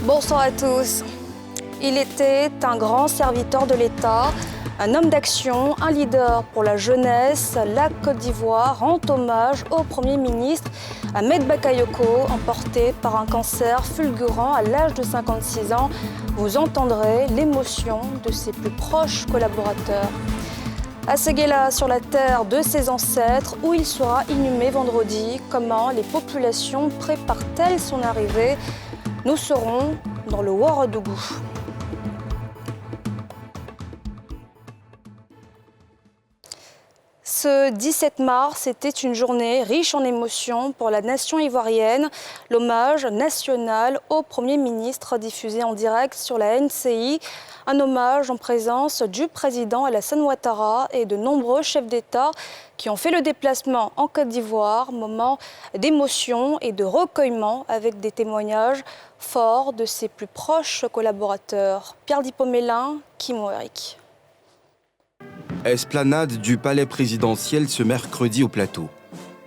Bonsoir à tous. Il était un grand serviteur de l'État, un homme d'action, un leader pour la jeunesse. La Côte d'Ivoire rend hommage au Premier ministre Ahmed Bakayoko, emporté par un cancer fulgurant à l'âge de 56 ans. Vous entendrez l'émotion de ses plus proches collaborateurs. À Séguéla, sur la terre de ses ancêtres, où il sera inhumé vendredi, comment les populations préparent-elles son arrivée? Nous serons dans le Ouagadougou. Ce 17 mars était une journée riche en émotions pour la nation ivoirienne. L'hommage national au Premier ministre diffusé en direct sur la NCI. Un hommage en présence du président Alassane Ouattara et de nombreux chefs d'État qui ont fait le déplacement en Côte d'Ivoire. Moment d'émotion et de recueillement avec des témoignages forts de ses plus proches collaborateurs. Pierre Dipomélin, Kimo Eric. Esplanade du palais présidentiel ce mercredi au plateau.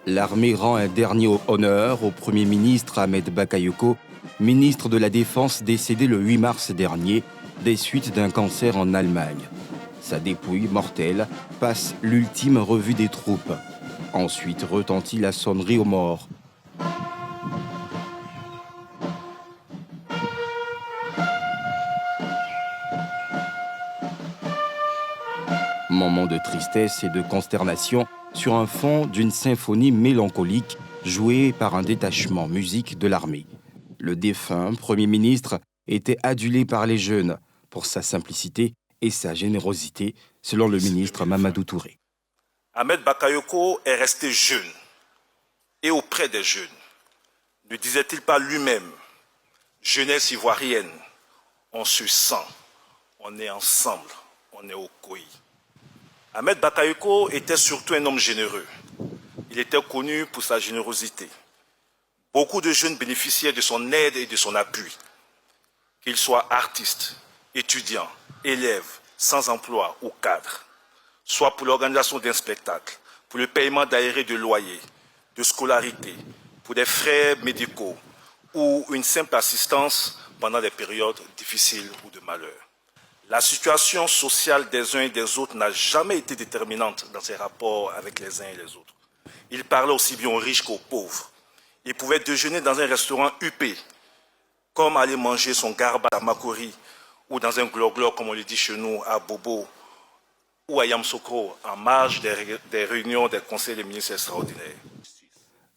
L'armée rend un dernier honneur au Premier ministre Ahmed Bakayoko, ministre de la Défense décédé le 8 mars dernier des suites d'un cancer en Allemagne. Sa dépouille mortelle passe l'ultime revue des troupes. Ensuite retentit la sonnerie aux morts. Moment de tristesse et de consternation sur un fond d'une symphonie mélancolique jouée par un détachement musique de l'armée. Le défunt Premier ministre était adulé par les jeunes pour sa simplicité et sa générosité, selon le ministre Mamadou Touré. Ahmed Bakayoko est resté jeune et auprès des jeunes. Ne disait-il pas lui-même, jeunesse ivoirienne, on se sent, on est ensemble, on est au COI. Ahmed Bakayoko était surtout un homme généreux. Il était connu pour sa générosité. Beaucoup de jeunes bénéficiaient de son aide et de son appui. Qu'ils soient artistes, étudiants, élèves, sans emploi ou cadres, soit pour l'organisation d'un spectacle, pour le paiement d'aérés de loyer, de scolarité, pour des frais médicaux ou une simple assistance pendant des périodes difficiles ou de malheur. La situation sociale des uns et des autres n'a jamais été déterminante dans ses rapports avec les uns et les autres. Il parlait aussi bien aux riches qu'aux pauvres. Il pouvait déjeuner dans un restaurant huppé, comme aller manger son garba à Makori, ou dans un gloglo, comme on le dit chez nous, à Bobo, ou à Yamsokro, en marge des réunions des conseils des ministres extraordinaires.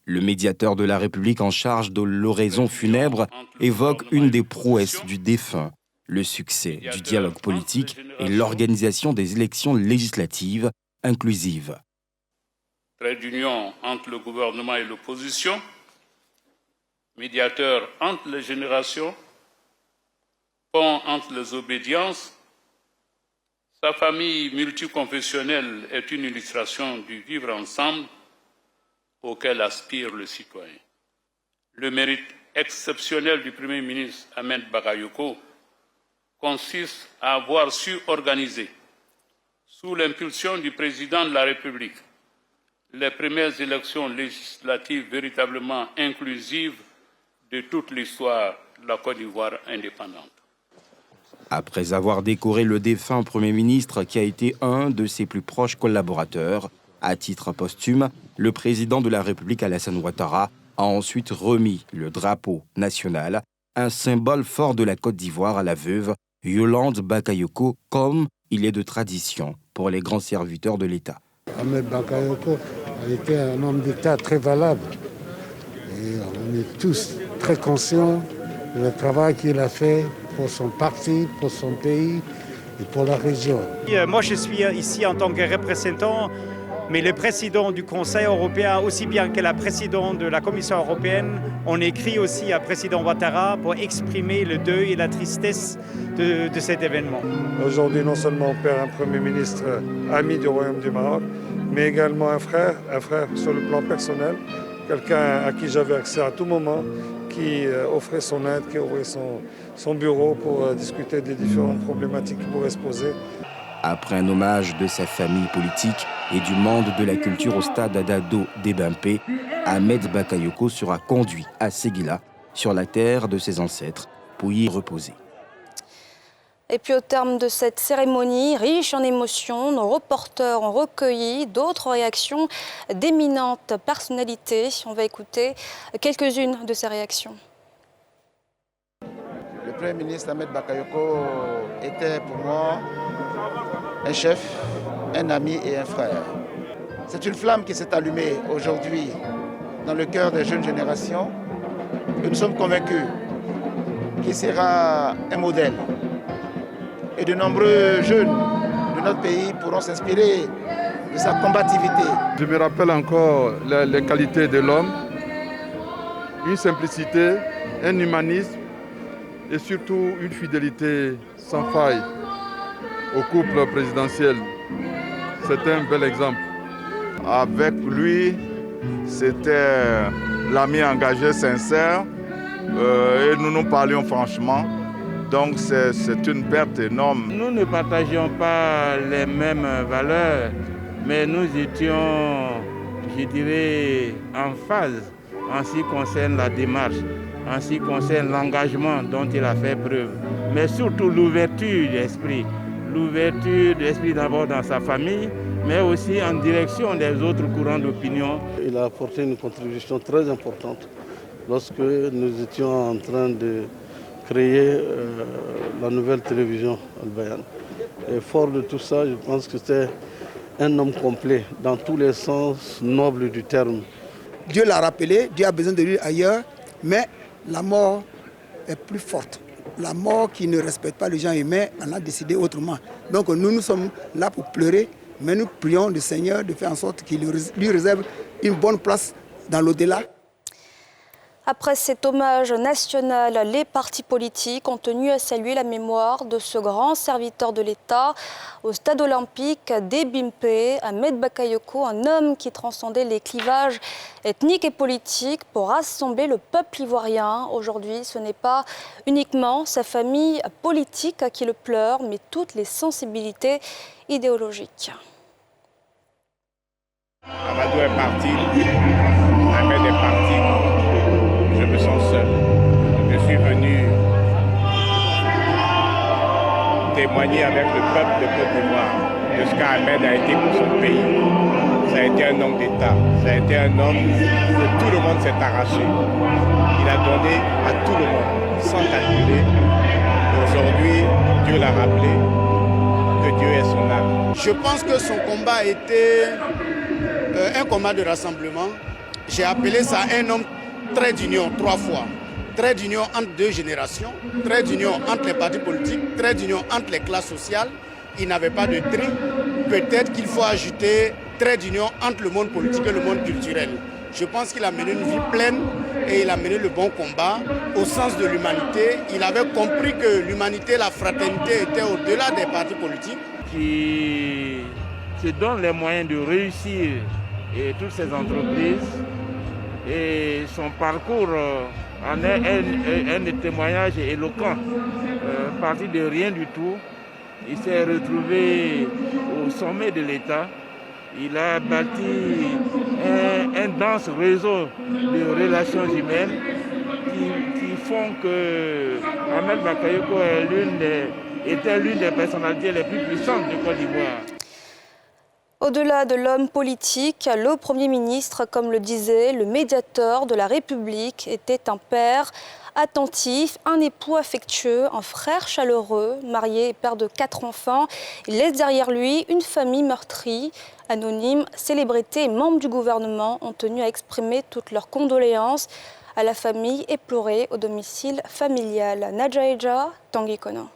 Le médiateur de la République en charge de l'oraison funèbre évoque une des prouesses du défunt, le succès du dialogue politique et l'organisation des élections législatives inclusives. Trait d'union entre le gouvernement et l'opposition, médiateur entre les générations, pont entre les obédiences. Sa famille multiconfessionnelle est une illustration du vivre ensemble auquel aspire le citoyen. Le mérite exceptionnel du Premier ministre Ahmed Bakayoko consiste à avoir su organiser, sous l'impulsion du président de la République, les premières élections législatives véritablement inclusives de toute l'histoire de la Côte d'Ivoire indépendante. Après avoir décoré le défunt Premier ministre qui a été un de ses plus proches collaborateurs, à titre posthume, le président de la République Alassane Ouattara a ensuite remis le drapeau national, un symbole fort de la Côte d'Ivoire à la veuve Yolande Bakayoko, comme il est de tradition pour les grands serviteurs de l'État. Ahmed Bakayoko a été un homme d'État très valable. Et on est tous très conscients du travail qu'il a fait pour son parti, pour son pays et pour la région. Moi, je suis ici en tant que représentant, mais le président du Conseil européen, aussi bien que la présidente de la Commission européenne, on écrit aussi à président Ouattara pour exprimer le deuil et la tristesse de cet événement. Aujourd'hui, non seulement on perd un Premier ministre ami du Royaume du Maroc, mais également un frère sur le plan personnel, quelqu'un à qui j'avais accès à tout moment, qui offrait son aide, qui ouvrait son bureau pour discuter des différentes problématiques qui pourraient se poser. Après un hommage de sa famille politique et du monde de la culture au stade Dado d'Ebimpe, Ahmed Bakayoko sera conduit à Séguila, sur la terre de ses ancêtres, pour y reposer. Et puis au terme de cette cérémonie riche en émotions, nos reporters ont recueilli d'autres réactions d'éminentes personnalités. On va écouter quelques-unes de ces réactions. Le Premier ministre Ahmed Bakayoko était pour moi un chef, un ami et un frère. C'est une flamme qui s'est allumée aujourd'hui dans le cœur des jeunes générations et nous sommes convaincus qu'il sera un modèle. Et de nombreux jeunes de notre pays pourront s'inspirer de sa combativité. Je me rappelle encore les qualités de l'homme, une simplicité, un humanisme et surtout une fidélité sans faille au couple présidentiel. C'était un bel exemple. Avec lui, c'était l'ami engagé sincère et nous nous parlions franchement. Donc c'est une perte énorme. Nous ne partagions pas les mêmes valeurs, mais nous étions, je dirais, en phase en ce qui concerne la démarche, en ce qui concerne l'engagement dont il a fait preuve, mais surtout l'ouverture d'esprit. L'ouverture d'esprit d'abord dans sa famille, mais aussi en direction des autres courants d'opinion. Il a apporté une contribution très importante lorsque nous étions en train de créer la nouvelle télévision Al-Bayan. Et fort de tout ça, je pense que c'est un homme complet dans tous les sens nobles du terme. Dieu l'a rappelé, Dieu a besoin de lui ailleurs, mais la mort est plus forte. La mort qui ne respecte pas les gens humains en a décidé autrement. Donc nous sommes là pour pleurer, mais nous prions le Seigneur de faire en sorte qu'il lui réserve une bonne place dans l'au-delà. Après cet hommage national, les partis politiques ont tenu à saluer la mémoire de ce grand serviteur de l'État au stade olympique d'Ebimpe, Ahmed Bakayoko, un homme qui transcendait les clivages ethniques et politiques pour rassembler le peuple ivoirien. Aujourd'hui, ce n'est pas uniquement sa famille politique qui le pleure, mais toutes les sensibilités idéologiques. Amadou est parti, Ahmed est parti. Je me sens seul. Je suis venu témoigner avec le peuple de Côte d'Ivoire de ce qu'Ahmed a été pour son pays. Ça a été un homme d'État. Ça a été un homme que tout le monde s'est arraché. Il a donné à tout le monde, sans calculer. Aujourd'hui, Dieu l'a rappelé que Dieu est son âme. Je pense que son combat a été un combat de rassemblement. J'ai appelé ça un homme trait d'union 3 fois. Trait d'union entre 2 générations, trait d'union entre les partis politiques, trait d'union entre les classes sociales. Il n'avait pas de tri. Peut-être qu'il faut ajouter trait d'union entre le monde politique et le monde culturel. Je pense qu'il a mené une vie pleine et il a mené le bon combat au sens de l'humanité. Il avait compris que l'humanité, la fraternité était au-delà des partis politiques. Qui se donne les moyens de réussir et toutes ces entreprises. Et son parcours en est un témoignage éloquent. Parti de rien du tout, il s'est retrouvé au sommet de l'État. Il a bâti un dense réseau de relations humaines qui font que Ahmed Bakayoko était l'une des personnalités les plus puissantes de Côte d'Ivoire. Au-delà de l'homme politique, le Premier ministre, comme le disait le médiateur de la République, était un père attentif, un époux affectueux, un frère chaleureux, marié et père de 4 enfants. Il laisse derrière lui une famille meurtrie. Anonymes, célébrités et membres du gouvernement ont tenu à exprimer toutes leurs condoléances à la famille éplorée au domicile familial. Nadja Eja, Tanguy Kono.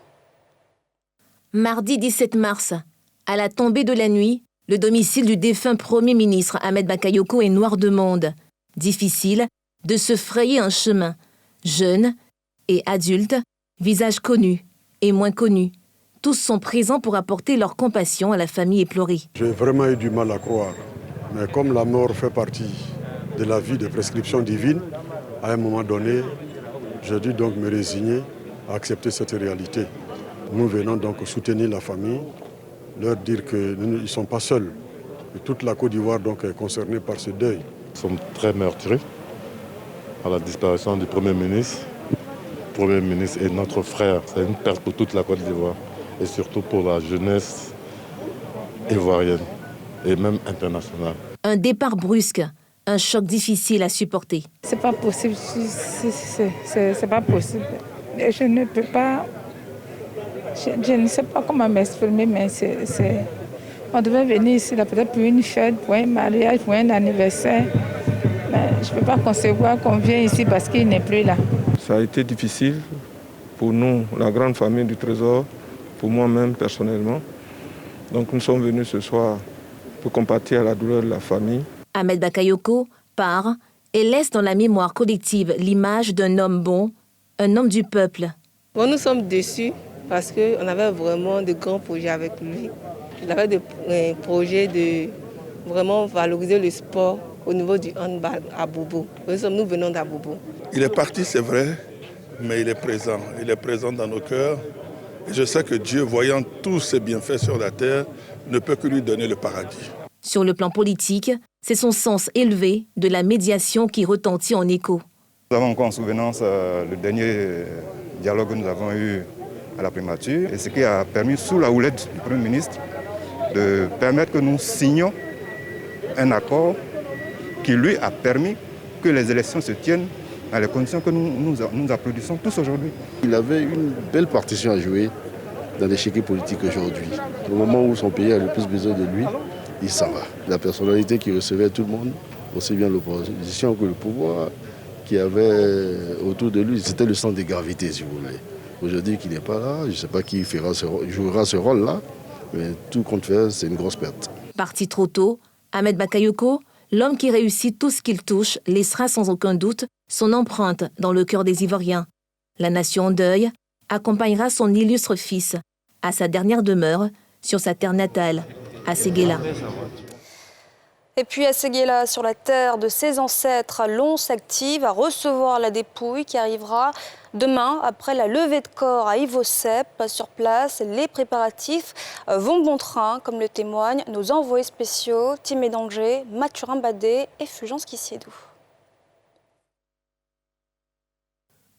Mardi 17 mars, à la tombée de la nuit, le domicile du défunt Premier ministre Ahmed Bakayoko est noir de monde. Difficile de se frayer un chemin. Jeunes et adultes, visages connus et moins connus, tous sont présents pour apporter leur compassion à la famille éplorée. J'ai vraiment eu du mal à croire, mais comme la mort fait partie de la vie de prescription divine, à un moment donné, j'ai dû donc me résigner à accepter cette réalité. Nous venons donc soutenir la famille, leur dire qu'ils ne sont pas seuls. Et toute la Côte d'Ivoire donc est concernée par ce deuil. Nous sommes très meurtris à la disparition du Premier ministre. Le Premier ministre est notre frère. C'est une perte pour toute la Côte d'Ivoire et surtout pour la jeunesse ivoirienne et même internationale. Un départ brusque, un choc difficile à supporter. C'est pas possible, c'est pas possible. Je ne peux pas, je ne sais pas comment m'exprimer, mais on devait venir ici peut-être pour une fête, pour un mariage, pour un anniversaire. Mais je ne peux pas concevoir qu'on vienne ici parce qu'il n'est plus là. Ça a été difficile pour nous, la grande famille du Trésor, pour moi-même personnellement. Donc nous sommes venus ce soir pour compatir à la douleur de la famille. Ahmed Bakayoko part et laisse dans la mémoire collective l'image d'un homme bon, un homme du peuple. Bon, nous sommes déçus parce qu'on avait vraiment de grands projets avec lui. Il avait des projets de vraiment valoriser le sport au niveau du handball à Bobo. Nous venons d'Abobo. Il est parti, c'est vrai, mais il est présent. Il est présent dans nos cœurs. Et je sais que Dieu, voyant tous ses bienfaits sur la terre, ne peut que lui donner le paradis. Sur le plan politique, c'est son sens élevé de la médiation qui retentit en écho. Nous avons encore en souvenance le dernier dialogue que nous avons eu à la primature, et ce qui a permis, sous la houlette du Premier ministre, de permettre que nous signions un accord qui lui a permis que les élections se tiennent dans les conditions que nous applaudissons tous aujourd'hui. Il avait une belle partition à jouer dans l'échiquier politique aujourd'hui. Au moment où son pays a le plus besoin de lui, il s'en va. La personnalité qui recevait tout le monde, aussi bien l'opposition que le pouvoir, qui avait autour de lui, c'était le centre de gravité, si vous voulez. Aujourd'hui qu'il n'est pas là, je ne sais pas qui jouera ce rôle-là, mais tout compte fait, c'est une grosse perte. Parti trop tôt, Ahmed Bakayoko, l'homme qui réussit tout ce qu'il touche, laissera sans aucun doute son empreinte dans le cœur des Ivoiriens. La nation en deuil accompagnera son illustre fils à sa dernière demeure sur sa terre natale, à Séguéla. Et puis à Séguéla, sur la terre de ses ancêtres, l'on s'active à recevoir la dépouille qui arrivera demain après la levée de corps à Ivosep. Sur place, les préparatifs vont bon train, comme le témoignent nos envoyés spéciaux Timé Danger, Mathurin Badé et Fulgence Kissiedou.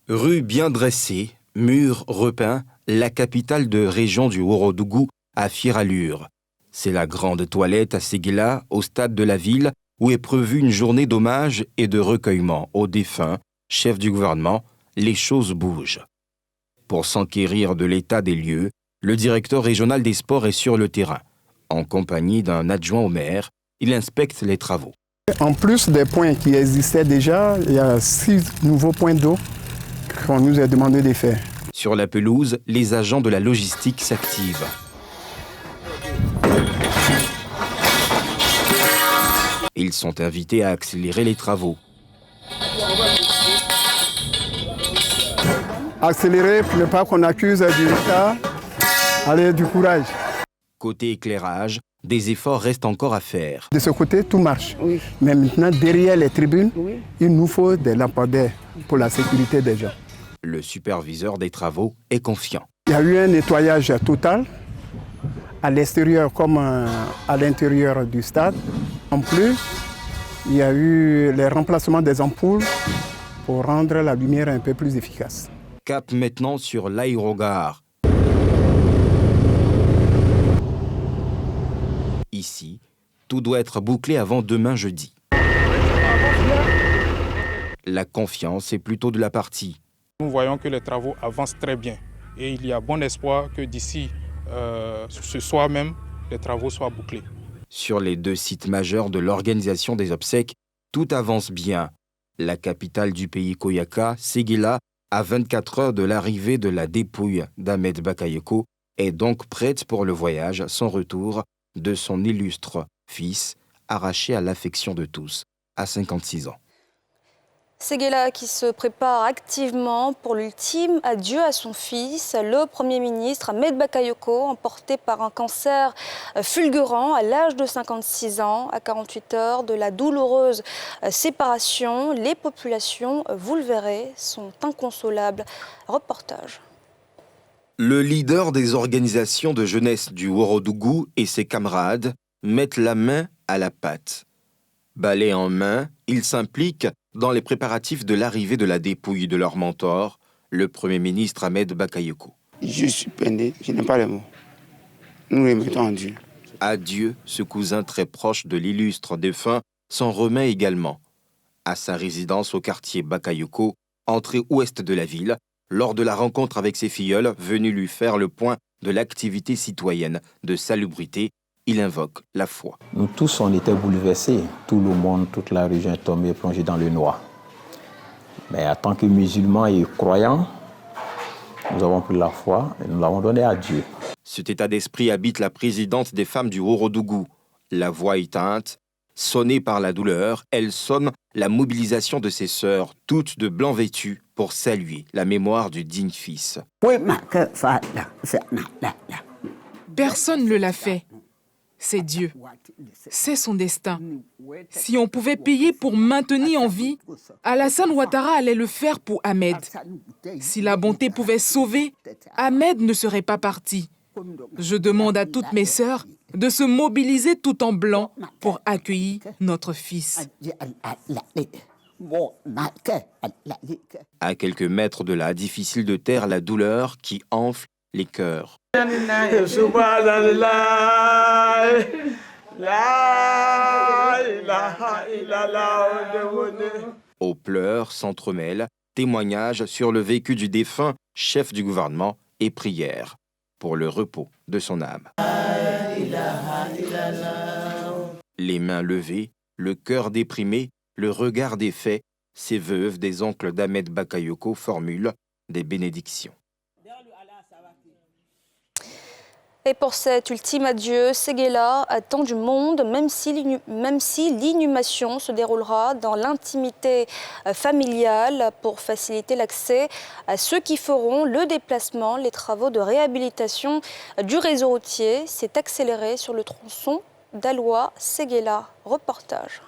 Rue bien dressée, murs repeints, la capitale de région du Ourodougou à fière allure. C'est la grande toilette à Séguéla, au stade de la ville, où est prévue une journée d'hommage et de recueillement aux défunts, chefs du gouvernement. Les choses bougent. Pour s'enquérir de l'état des lieux, le directeur régional des sports est sur le terrain. En compagnie d'un adjoint au maire, il inspecte les travaux. En plus des points qui existaient déjà, il y a 6 nouveaux points d'eau qu'on nous a demandé de faire. Sur la pelouse, les agents de la logistique s'activent. Ils sont invités à accélérer les travaux. Accélérer pour ne pas qu'on accuse du retard. Allez, du courage. Côté éclairage, des efforts restent encore à faire. De ce côté, tout marche. Oui. Mais maintenant, derrière les tribunes, oui, il nous faut des lampadaires pour la sécurité des gens. Le superviseur des travaux est confiant. Il y a eu un nettoyage total, à l'extérieur comme à l'intérieur du stade. En plus, il y a eu les remplacements des ampoules pour rendre la lumière un peu plus efficace. Cap maintenant sur l'aérogare. Ici, tout doit être bouclé avant demain jeudi. La confiance est plutôt de la partie. Nous voyons que les travaux avancent très bien et il y a bon espoir que d'ici ce soir même, les travaux soient bouclés. Sur les 2 sites majeurs de l'organisation des obsèques, tout avance bien. La capitale du pays Koyaka, Séguéla, à 24 heures de l'arrivée de la dépouille d'Ahmed Bakayoko, est donc prête pour le voyage sans retour de son illustre fils, arraché à l'affection de tous, à 56 ans. Séguéla qui se prépare activement pour l'ultime adieu à son fils, le Premier ministre Ahmed Bakayoko, emporté par un cancer fulgurant à l'âge de 56 ans, à 48 heures de la douloureuse séparation. Les populations, vous le verrez, sont inconsolables. Reportage. Le leader des organisations de jeunesse du Ourodougou et ses camarades mettent la main à la pâte. Balai en main, ils s'impliquent dans les préparatifs de l'arrivée de la dépouille de leur mentor, le Premier ministre Ahmed Bakayoko. Je suis peiné, je n'ai pas les mots. Nous remettons en Dieu. Adieu, ce cousin très proche de l'illustre défunt s'en remet également. À sa résidence au quartier Bakayoko, entrée ouest de la ville, lors de la rencontre avec ses filleuls venus lui faire le point de l'activité citoyenne de salubrité, il invoque la foi. Nous tous, on était bouleversés. Tout le monde, toute la région est tombée, plongée dans le noir. Mais en tant que musulmans et croyants, nous avons pris la foi et nous l'avons donnée à Dieu. Cet état d'esprit habite la présidente des femmes du Ourodougou. La voix éteinte, sonnée par la douleur, elle sonne la mobilisation de ses sœurs, toutes de blanc vêtues, pour saluer la mémoire du digne fils. Personne ne l'a fait. C'est Dieu. C'est son destin. Si on pouvait payer pour maintenir en vie, Alassane Ouattara allait le faire pour Ahmed. Si la bonté pouvait sauver, Ahmed ne serait pas parti. Je demande à toutes mes sœurs de se mobiliser tout en blanc pour accueillir notre fils. À quelques mètres de là, difficile de taire la douleur qui enfle les cœurs. Aux pleurs s'entremêlent témoignages sur le vécu du défunt chef du gouvernement et prières pour le repos de son âme. Les mains levées, le cœur déprimé, le regard défait, ces veuves des oncles d'Ahmed Bakayoko formulent des bénédictions. Et pour cet ultime adieu, Séguéla attend du monde, même si l'inhumation se déroulera dans l'intimité familiale pour faciliter l'accès à ceux qui feront le déplacement. Les travaux de réhabilitation du réseau routier s'est accéléré sur le tronçon Daloa-Séguéla. Reportage.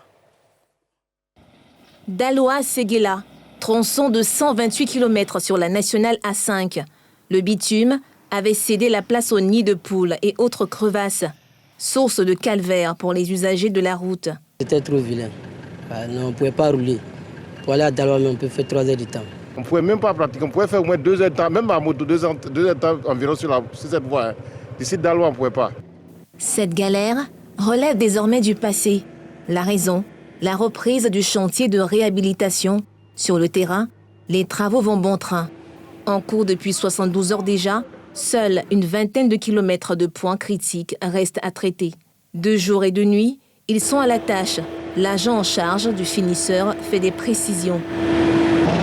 Daloa-Séguéla, tronçon de 128 km sur la nationale A5. Le bitume avait cédé la place aux nids de poules et autres crevasses, source de calvaire pour les usagers de la route. C'était trop vilain. On ne pouvait pas rouler. Pour aller à Daloa, on peut faire 3 heures de temps. On ne pouvait même pas pratiquer, on pouvait faire au moins 2 heures de temps, même à moto, 2 heures de temps environ sur cette voie. D'ici Daloa, on ne pouvait pas. Cette galère relève désormais du passé. La raison, la reprise du chantier de réhabilitation. Sur le terrain, les travaux vont bon train. En cours depuis 72 heures déjà, seule une vingtaine de kilomètres de points critiques restent à traiter. De jour et de nuit, ils sont à la tâche. L'agent en charge du finisseur fait des précisions.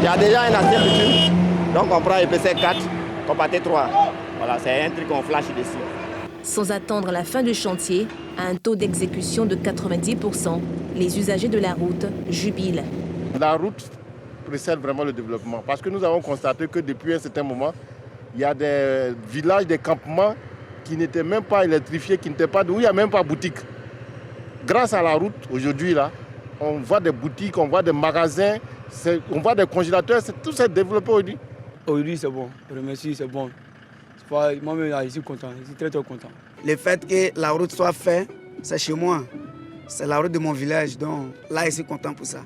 Il y a déjà un ancien bitume, donc on prend épaisseur 4, compacté 3. Voilà, c'est un truc qu'on flash dessus. Sans attendre la fin du chantier, à un taux d'exécution de 90%, les usagers de la route jubilent. La route précède vraiment le développement parce que nous avons constaté que depuis un certain moment, il y a des villages, des campements qui n'étaient même pas électrifiés, où il n'y a même pas de boutique. Grâce à la route, aujourd'hui, là, on voit des boutiques, on voit des magasins, on voit des congélateurs, tout s'est développé aujourd'hui. Aujourd'hui, c'est bon. Je remercie, c'est bon. Moi-même, je suis content, je suis très, très content. Le fait que la route soit faite, c'est chez moi. C'est la route de mon village, donc là, je suis content pour ça.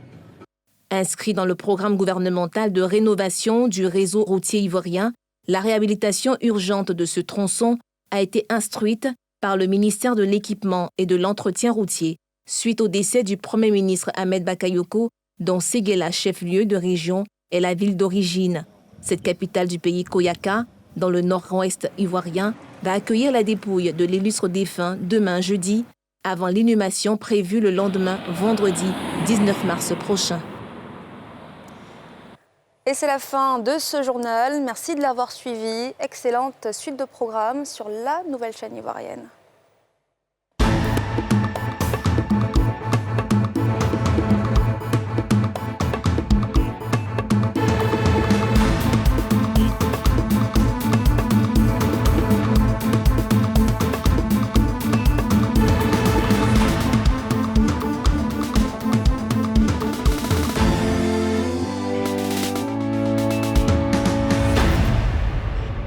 Inscrit dans le programme gouvernemental de rénovation du réseau routier ivoirien, la réhabilitation urgente de ce tronçon a été instruite par le ministère de l'Équipement et de l'Entretien routier suite au décès du Premier ministre Ahmed Bakayoko, dont Séguéla, chef-lieu de région, est la ville d'origine. Cette capitale du pays Koyaka, dans le nord-ouest ivoirien, va accueillir la dépouille de l'illustre défunt demain jeudi, avant l'inhumation prévue le lendemain, vendredi 19 mars prochain. Et c'est la fin de ce journal. Merci de l'avoir suivi. Excellente suite de programmes sur la nouvelle chaîne ivoirienne.